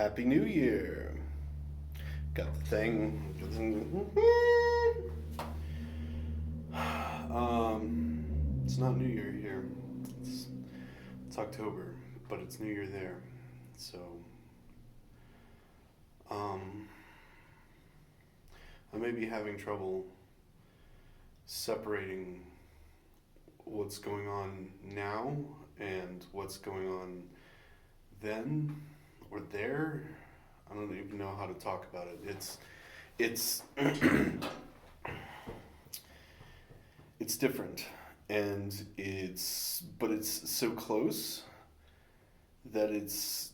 Happy New Year. Got the thing. It's not New Year here. It's, it's October, but it's New Year there. So, um, I may be having trouble separating what's going on now and what's going on then or there. I don't even know how to talk about it. It's it's different, and it's so close that it's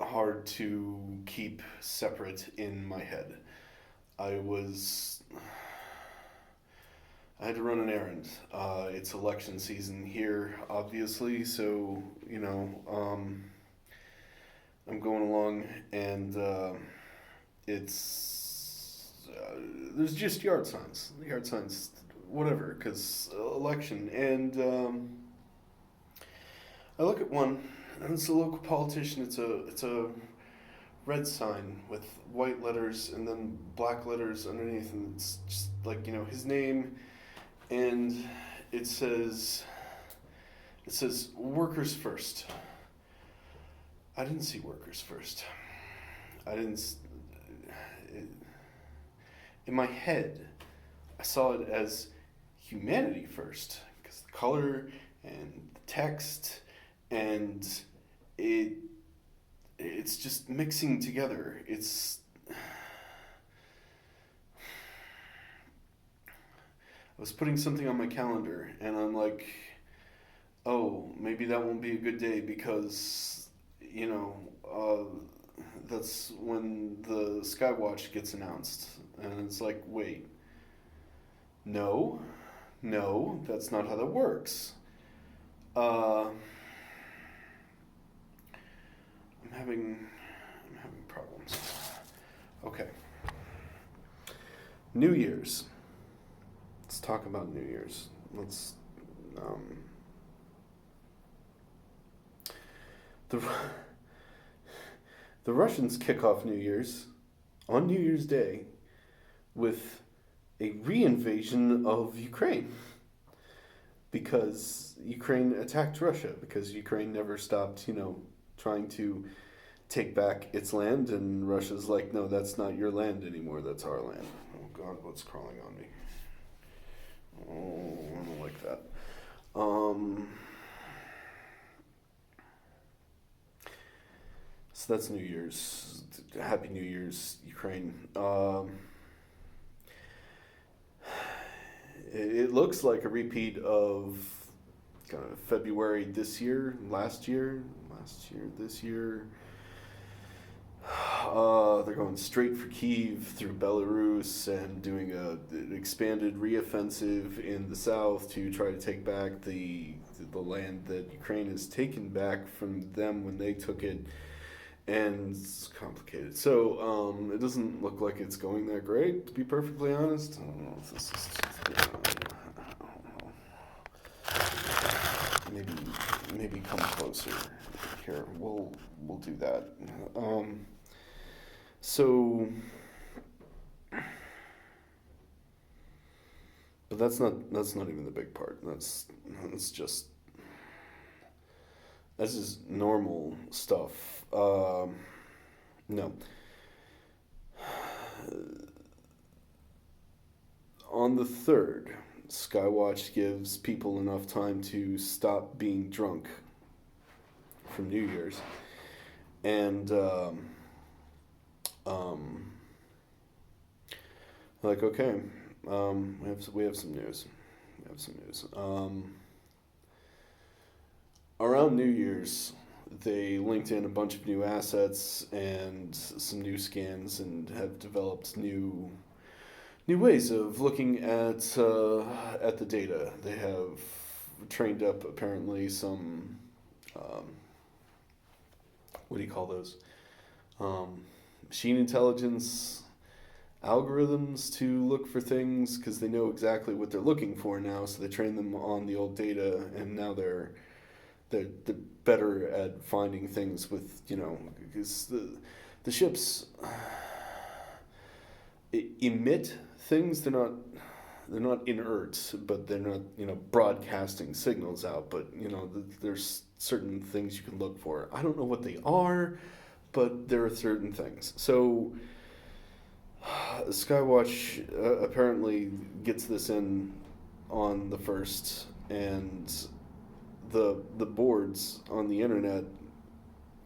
hard to keep separate in my head. I was I had to run an errand. It's election season here, obviously, so I'm going along, and it's there's just yard signs, whatever, because election, and I look at one, and it's a local politician. It's a red sign with white letters and then black letters underneath, and it's just like his name, and it says workers first. I didn't see workers first. I didn't. In my head, I saw it as humanity first because the color and the text and it it's just mixing together. I was putting something on my calendar and I'm like, oh, maybe that won't be a good day because that's when the Skywatch gets announced. And it's like, wait, no, that's not how that works. I'm having problems. Okay. New Year's. Let's talk about New Year's. The the Russians kick off New Year's on New Year's Day with a re-invasion of Ukraine because Ukraine attacked Russia because Ukraine never stopped, trying to take back its land, and Russia's like, no, that's not your land anymore, that's our land. Oh God, what's crawling on me? Oh, I don't like that. So that's New Year's. Happy New Year's, Ukraine. It looks like a repeat of kind of February this year, last year, this year. They're going straight for Kyiv through Belarus and doing an expanded reoffensive in the south to try to take back the land that Ukraine has taken back from them when they took it. And it's complicated. So it doesn't look like it's going that great, to be perfectly honest. I don't know if this is maybe come closer here. We'll do that. So, but that's not even the big part. That's just normal stuff. No. On the 3rd, Skywatch gives people enough time to stop being drunk from New Year's, and like, okay, we have some news. Around New Year's, they linked in a bunch of new assets and some new scans and have developed new ways of looking at the data. They have trained up apparently some what do you call those? Machine intelligence algorithms to look for things because they know exactly what they're looking for now. So they train them on the old data, and now they're better at finding things with because the ships emit things. They're not inert, but they're not, broadcasting signals out. But, there's certain things you can look for. I don't know what they are, but there are certain things. So Skywatch apparently gets this in on the first, and the boards on the internet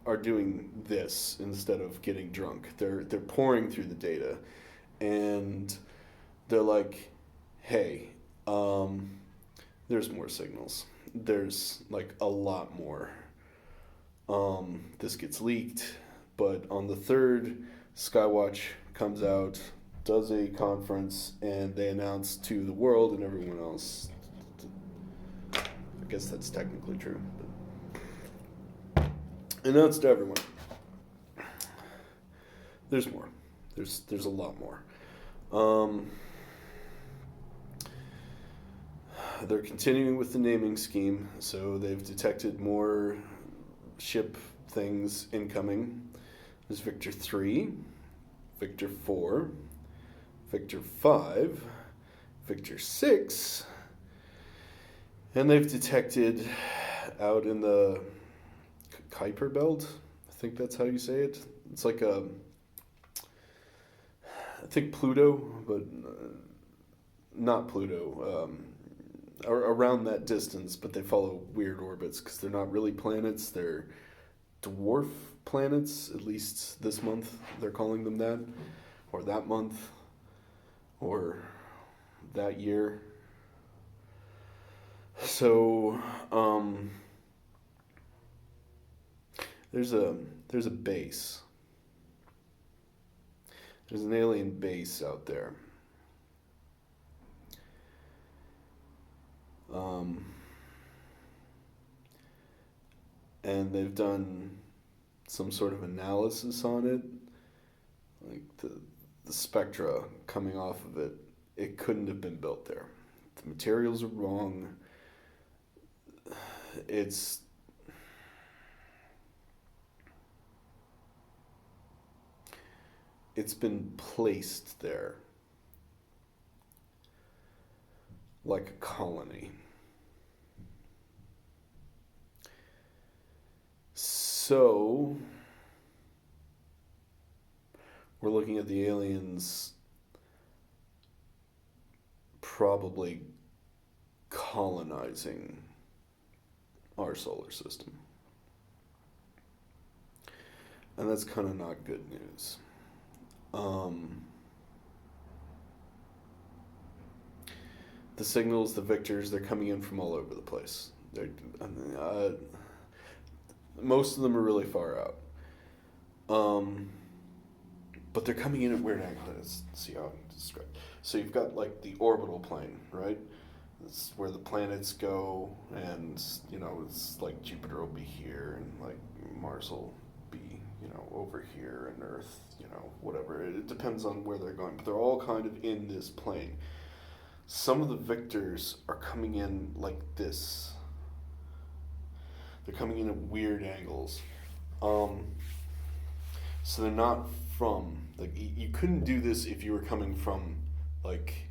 are doing this instead of getting drunk. They're pouring through the data, and they're like, hey, there's more signals. There's like a lot more. This gets leaked, but on the 3rd, Skywatch comes out, does a conference, and they announce to the world and everyone else. I guess that's technically true. But announced to everyone. There's more. There's a lot more. They're continuing with the naming scheme, so they've detected more ship things incoming. There's Victor 3, Victor 4, Victor 5, Victor 6, and they've detected out in the Kuiper Belt, I think that's how you say it. It's like I think Pluto, but not Pluto. Around that distance, but they follow weird orbits because they're not really planets. They're dwarf planets, at least this month they're calling them that, or that month, or that year. So there's a base. There's an alien base out there. And they've done some sort of analysis on it, like the spectra coming off of it. It couldn't have been built there. The materials are wrong. It's been placed there like a colony. So we're looking at the aliens probably colonizing our solar system. And that's kind of not good news. The signals, the Victors, they're coming in from all over the place. Most of them are really far out. But they're coming in at weird angles. Let's see how I describe. So you've got like the orbital plane, right? It's where the planets go, and it's like Jupiter will be here, and like Mars will be, over here, and Earth, whatever. It depends on where they're going, but they're all kind of in this plane. Some of the Victors are coming in like this. They're coming in at weird angles. So they're not from, like, you couldn't do this if you were coming from, like,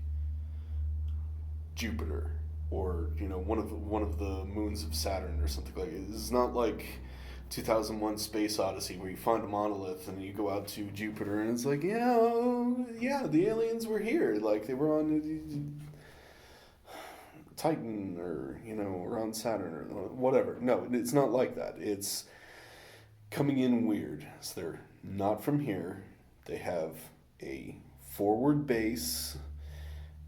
Jupiter or, one of the moons of Saturn or something like it. It's not like 2001 Space Odyssey where you find a monolith and you go out to Jupiter and it's like, yeah, the aliens were here. Like, they were on Titan or, around Saturn or whatever. No, it's not like that. It's coming in weird. So they're not from here. They have a forward base,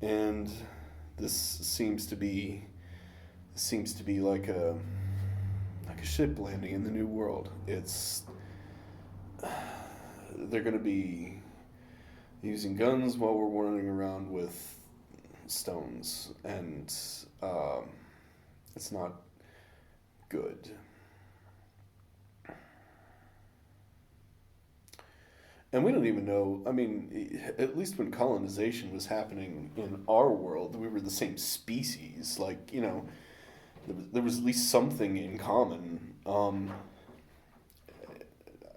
and this seems to be like a ship landing in the new world. They're going to be using guns while we're running around with stones, and it's not good. And we don't even know, I mean, at least when colonization was happening in our world, we were the same species. Like, there was at least something in common. I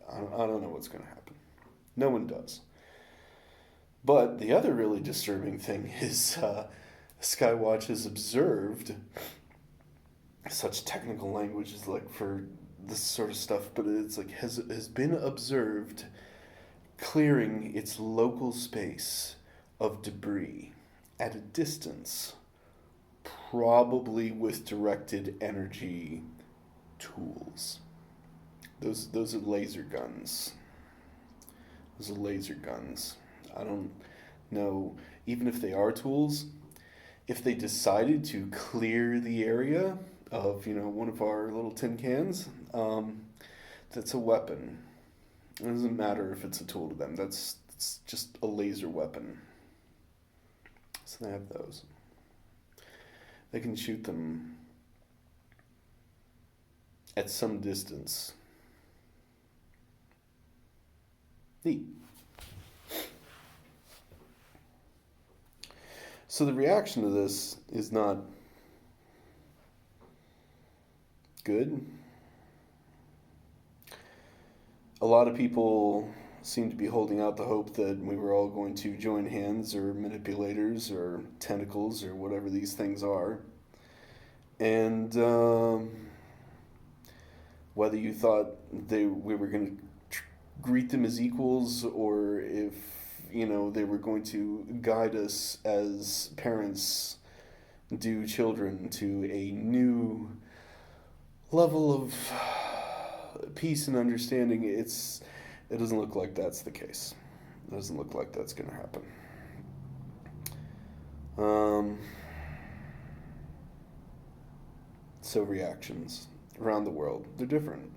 don't know what's going to happen. No one does. But the other really disturbing thing is Skywatch has observed such technical language is like for this sort of stuff, but it's like has been observed clearing its local space of debris at a distance, probably with directed energy tools. Those are laser guns. Those are laser guns. I don't know, even if they are tools, if they decided to clear the area of, one of our little tin cans, that's a weapon. It doesn't matter if it's a tool to them. It's just a laser weapon. So they have those. They can shoot them at some distance. Neat. So the reaction to this is not good. A lot of people seem to be holding out the hope that we were all going to join hands or manipulators or tentacles or whatever these things are. And whether you thought we were going to greet them as equals, or if they were going to guide us as parents do children to a new level of peace and understanding, it doesn't look like that's the case. It doesn't look like that's going to happen. So reactions around the world, they're different.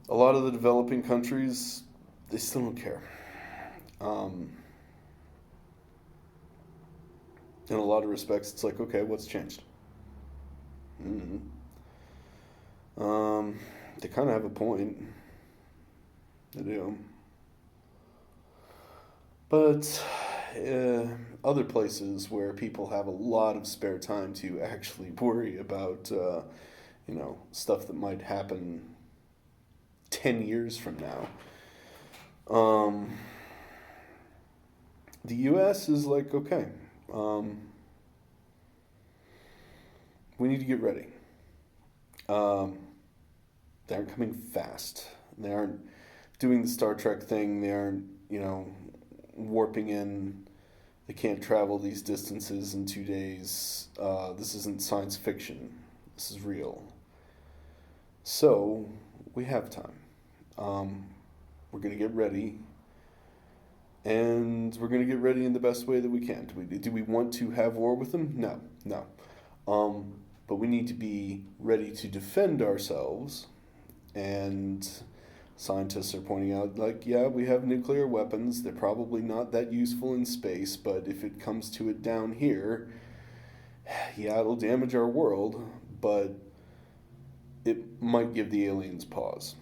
A lot of the developing countries, they still don't care. In a lot of respects, it's like, okay, what's changed? Mm-hmm. They kind of have a point. They do. But other places where people have a lot of spare time to actually worry about, stuff that might happen 10 years from now. The U.S. is like, okay, we need to get ready. They aren't coming fast. They aren't doing the Star Trek thing. They aren't, warping in. They can't travel these distances in 2 days. This isn't science fiction. This is real. So, we have time. We're going to get ready. And we're going to get ready in the best way that we can. Do we want to have war with them? No. But we need to be ready to defend ourselves. And scientists are pointing out, we have nuclear weapons. They're probably not that useful in space, but if it comes to it down here, it'll damage our world, but it might give the aliens pause.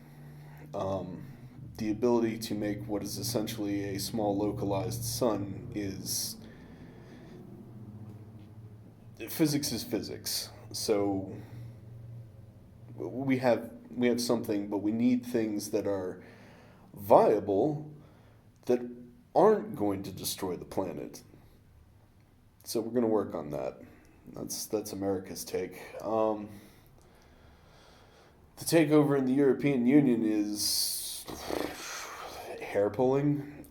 The ability to make what is essentially a small localized sun is... Physics is physics. So we have something, but we need things that are viable that aren't going to destroy the planet. So we're going to work on that. That's America's take. The takeover in the European Union is hair pulling.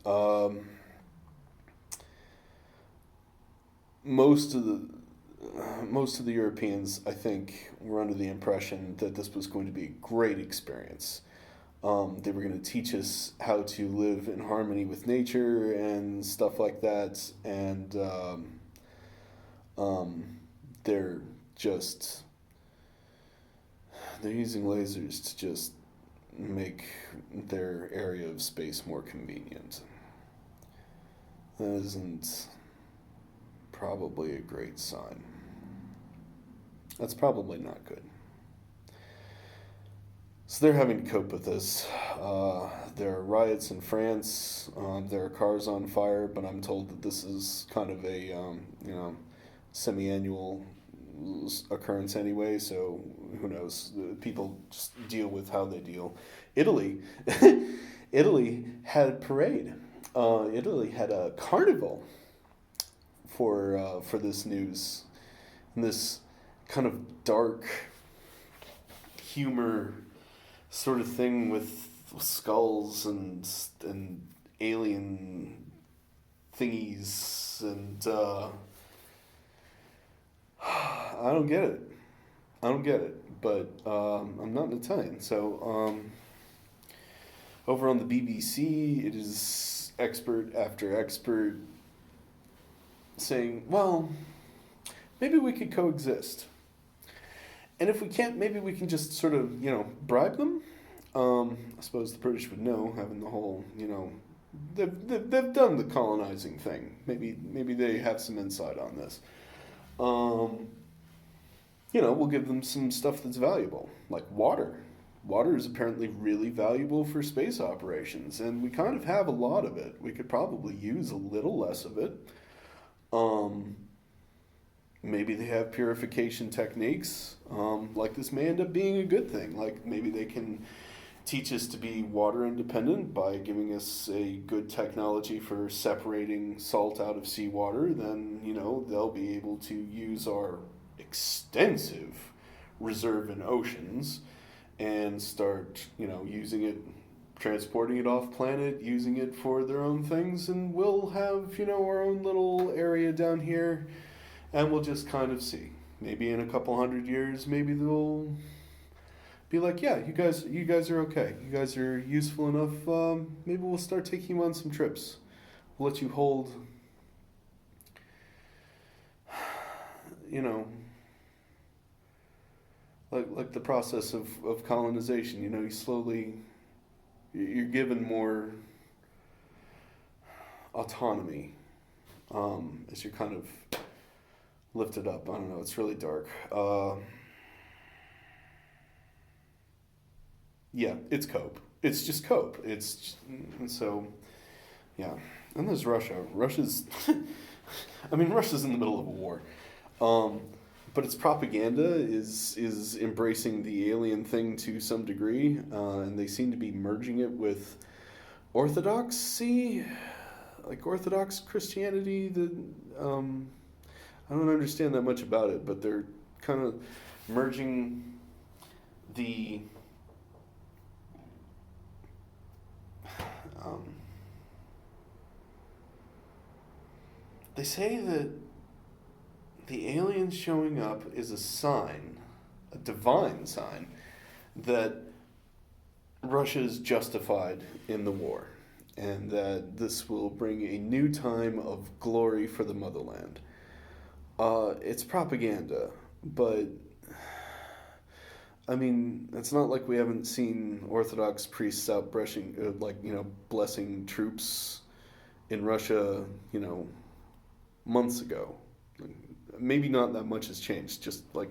Most of the Europeans, I think, were under the impression that this was going to be a great experience. They were going to teach us how to live in harmony with nature and stuff like that. And they're using lasers to just make their area of space more convenient. That isn't probably a great sign. That's probably not good. So they're having to cope with this. There are riots in France. There are cars on fire, but I'm told that this is kind of a semi-annual occurrence anyway, so who knows? People just deal with how they deal. Italy, Italy had a parade. Italy had a carnival for this news, and this kind of dark humor sort of thing with skulls and alien thingies and I don't get it. I don't get it. But I'm not an Italian, so over on the BBC, it is expert after expert saying, well, maybe we could coexist. And if we can't, maybe we can just sort of, bribe them. I suppose the British would know, having the whole, they've done the colonizing thing. Maybe they have some insight on this. We'll give them some stuff that's valuable, like water. Water is apparently really valuable for space operations, and we kind of have a lot of it. We could probably use a little less of it. Maybe they have purification techniques. Like this may end up being a good thing. Like maybe they can teach us to be water independent by giving us a good technology for separating salt out of seawater. Then, they'll be able to use our extensive reserve in oceans and start, using it, transporting it off planet, using it for their own things, and we'll have, our own little area down here, and we'll just kind of see. Maybe in a couple 100 years, maybe they'll be like, yeah, you guys are okay. You guys are useful enough. Maybe we'll start taking you on some trips. We'll let you hold, like the process of colonization. You slowly, you're given more autonomy as you're kind of lifted up. I don't know. It's really dark. Yeah, it's cope. It's just cope. And so, yeah. And there's Russia. Russia's in the middle of a war. But its propaganda is embracing the alien thing to some degree, and they seem to be merging it with orthodoxy, like Orthodox Christianity. I don't understand that much about it, but they're kind of merging the they say that the aliens showing up is a sign, a divine sign, that Russia is justified in the war, and that this will bring a new time of glory for the motherland. It's propaganda, but it's not like we haven't seen Orthodox priests out blessing troops in Russia, months ago. Maybe not that much has changed. Just like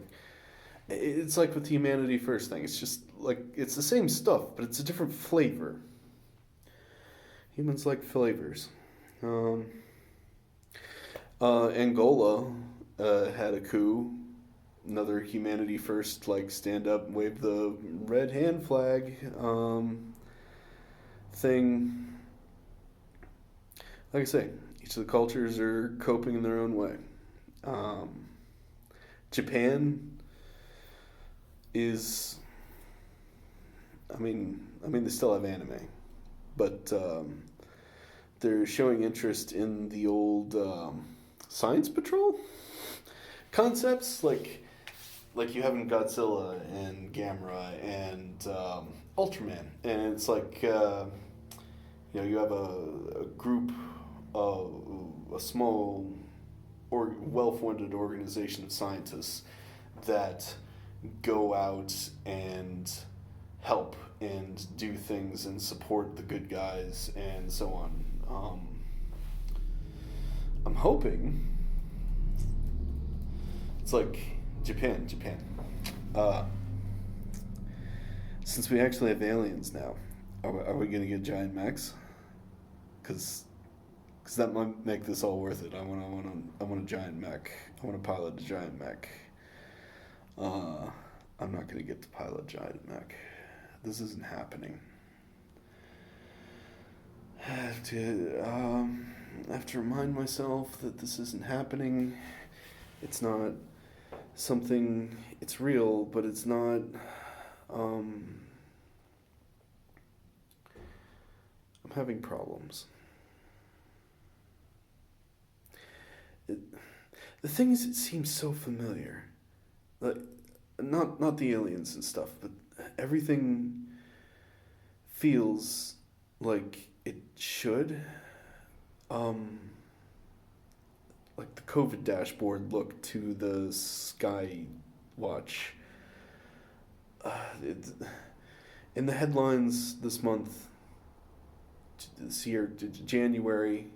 it's like with the Humanity First thing. It's just like it's the same stuff, but it's a different flavor. Humans like flavors. Angola had a coup. Another Humanity First, stand up, wave the red hand flag thing. Like I say, each of the cultures are coping in their own way. Japan is, they still have anime, but they're showing interest in the old Science Patrol concepts, like you have in Godzilla and Gamera and Ultraman, and it's like you have a group of a small or well-funded organization of scientists that go out and help and do things and support the good guys and so on. I'm hoping it's like Japan. Since we actually have aliens now, are we gonna get giant mechs? Because that might make this all worth it. I want a giant mech. I want to pilot a giant mech. Uh, I'm not gonna get to pilot giant mech. This isn't happening. I have to remind myself that this isn't happening. It's not something. It's real, but it's not. Um, I'm having problems. It, the thing is, it seems so familiar. Like, not the aliens and stuff, but everything feels like it should. Um, like the COVID dashboard look to the Sky Watch. It, in the headlines this year, January,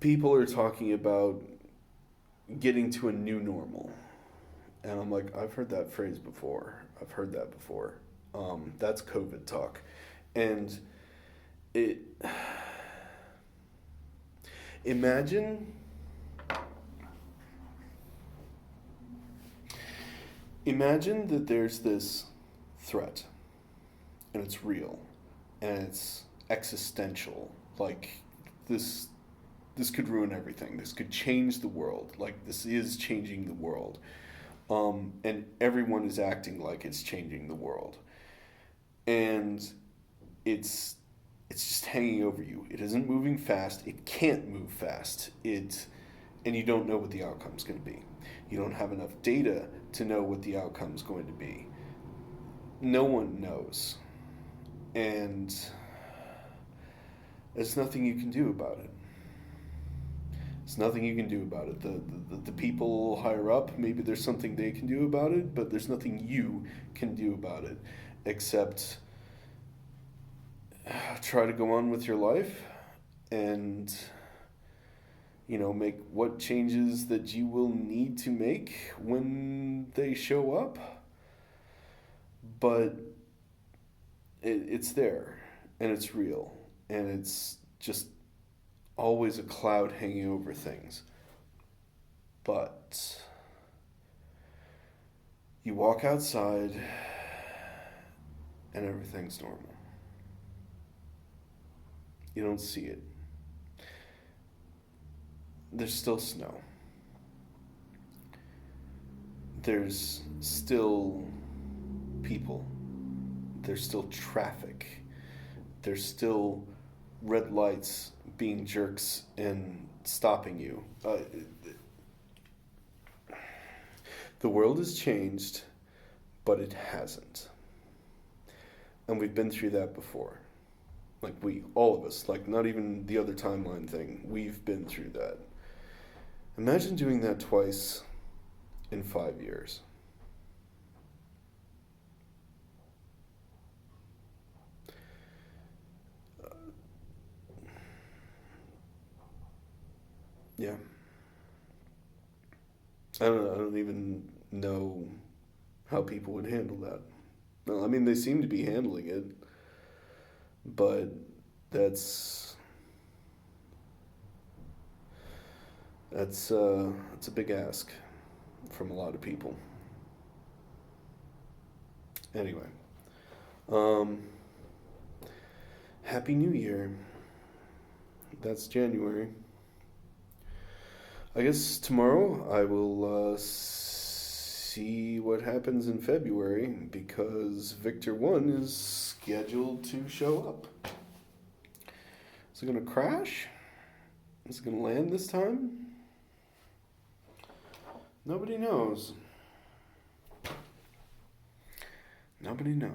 people are talking about getting to a new normal. And I'm like, I've heard that phrase before. I've heard that before. That's COVID talk. And it. Imagine. Imagine that there's this threat, and it's real, and it's existential. Like, this this could ruin everything. This could change the world. Like, this is changing the world. And everyone is acting like it's changing the world. And it's it's just hanging over you. It isn't moving fast. It can't move fast. And you don't know what the outcome's going to be. You don't have enough data to know what the outcome's going to be. No one knows. And there's nothing you can do about it. There's nothing you can do about it. The people higher up, maybe there's something they can do about it, but there's nothing you can do about it except try to go on with your life and, make what changes that you will need to make when they show up. But it's there, and it's real, and it's just always a cloud hanging over things. But you walk outside and everything's normal. You don't see it. There's still snow. There's still people. There's still traffic. There's still red lights being jerks and stopping you. The world has changed, but it hasn't. And we've been through that before. Like, all of us, like, not even the other timeline thing. We've been through that. Imagine doing that twice in 5 years. Yeah. I don't even know how people would handle that. Well, I mean, they seem to be handling it, but that's that's a big ask from a lot of people. Anyway, um, Happy New Year. That's January. I guess tomorrow I will see what happens in February because Victor 1 is scheduled to show up. Is it going to crash? Is it going to land this time? Nobody knows. Nobody knows.